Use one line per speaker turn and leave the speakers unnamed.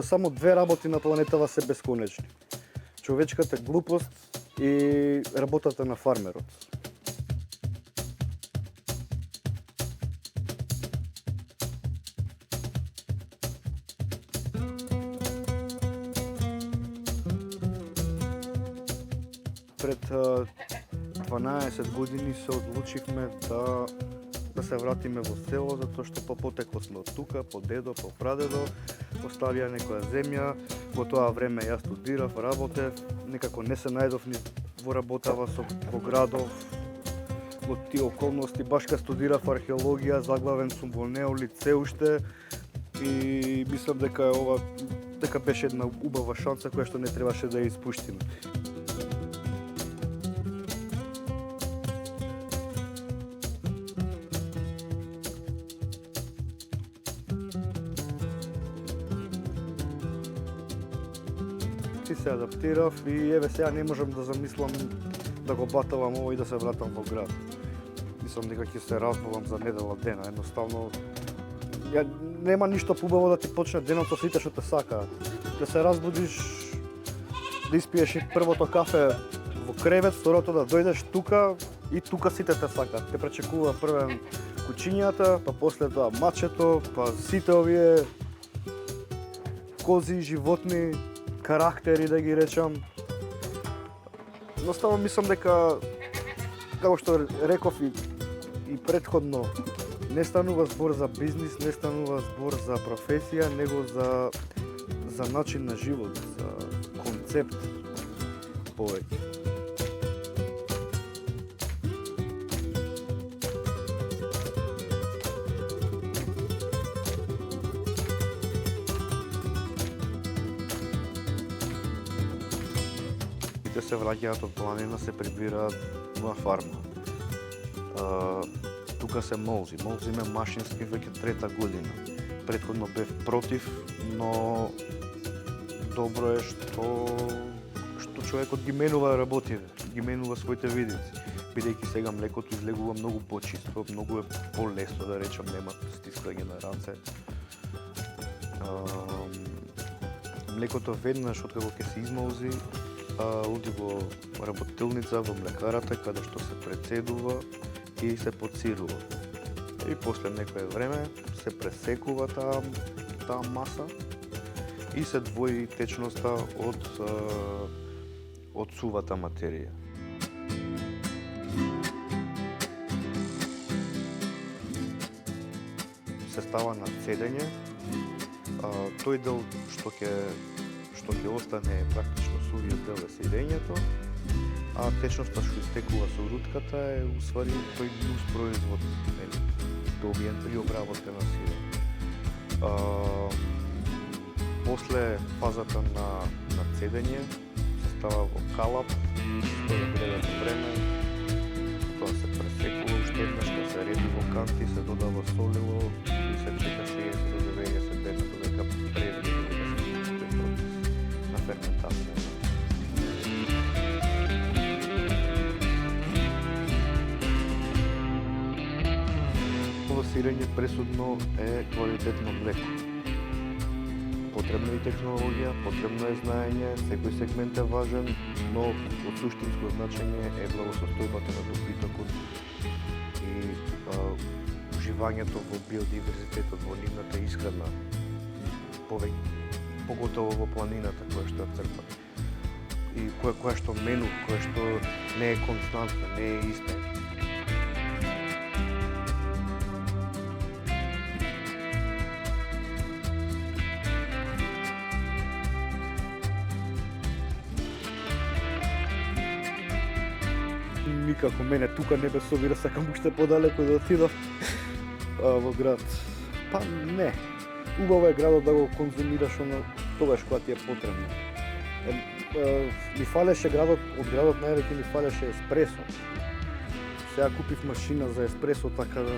Само две работи на планетава се бесконечни. Човечката глупост и работата на фармерот. Пред 12 години се одлучивме да се вратиме во село, затоа што по потекло сме од тука, по дедо, по прадедо, оставија некоја земја. Во тоа време јас студирав, работев, некако не се најдов ни во работава во градов, во тие околности. Баш кога студирав археологија, заглавен сум во Неолит се уште и мислам дека беше една убава шанса која што не требаше да ја испуштиме. Се адаптирав и еве сега не можам да замислам да го баталам ово и да се вратам во град. Мислам дека ќе се разболам за недела дена, едноставно нема ништо побаво да ти почне денот со сите што те сакаат. Да се разбудиш, да испиеш првото кафе во кревет, второто да дојдеш тука и тука сите те сакаат. Те пречекува првен кучињата, па после тоа мачето, па сите овие кози, животни, карактери да ги речам. Едноставно мислам дека, како што реков и претходно, не станува збор за бизнис, не станува збор за професија, него за начин на живот, за концепт повеќе. Се враќаат од планина, се прибираат на фарма. Тука се молзи. Молзиме машински веќе трета година. Претходно бев против, но добро е што човекот ги менува работиве, ги менува своите видици. Бидејќи сега млекото излегува многу почисто, многу е полесно да речам, нема стискање на раце. Млекото веднаш откако ќе се измолзи, оди во работилница во млекарата каде што се прецедува и се подсирува. И после некое време се пресекува таа маса и се двои течноста од сувата материја. Се става на цедење. Тој дел што ќе остане практично сувиот дел е сидењето, а течноста што истекува со рутката е усвари тој нус производ, добиен при обработка на сидење. После фазата на цедење се става во калап, стои одредено време, тоа се пресекува уште еднаш, се реди во канти, се додава солило и се чека 60 до 90 дена додека превиди ферментација. Ова сирење пресудно е квалитетно млеко. Потребна е технологија, потребно е знаење, секој сегмент е важен, но од суштинско значење е благосостојбата на добитокот и уживањето во биодиверзитетот, во нивната исхрана, поготово во планината која што ја црпат. И која што мену, која што не е константна, не е иста. Никако мене тука не ме собира, сакам уште подалеку да отидов во град. Па не. Убаво е градот да го конзумираш тогаш кога ти е потребно. Ми фалеше од градот највеќе ми фалеше еспресо. Сега купив машина за еспресо, така да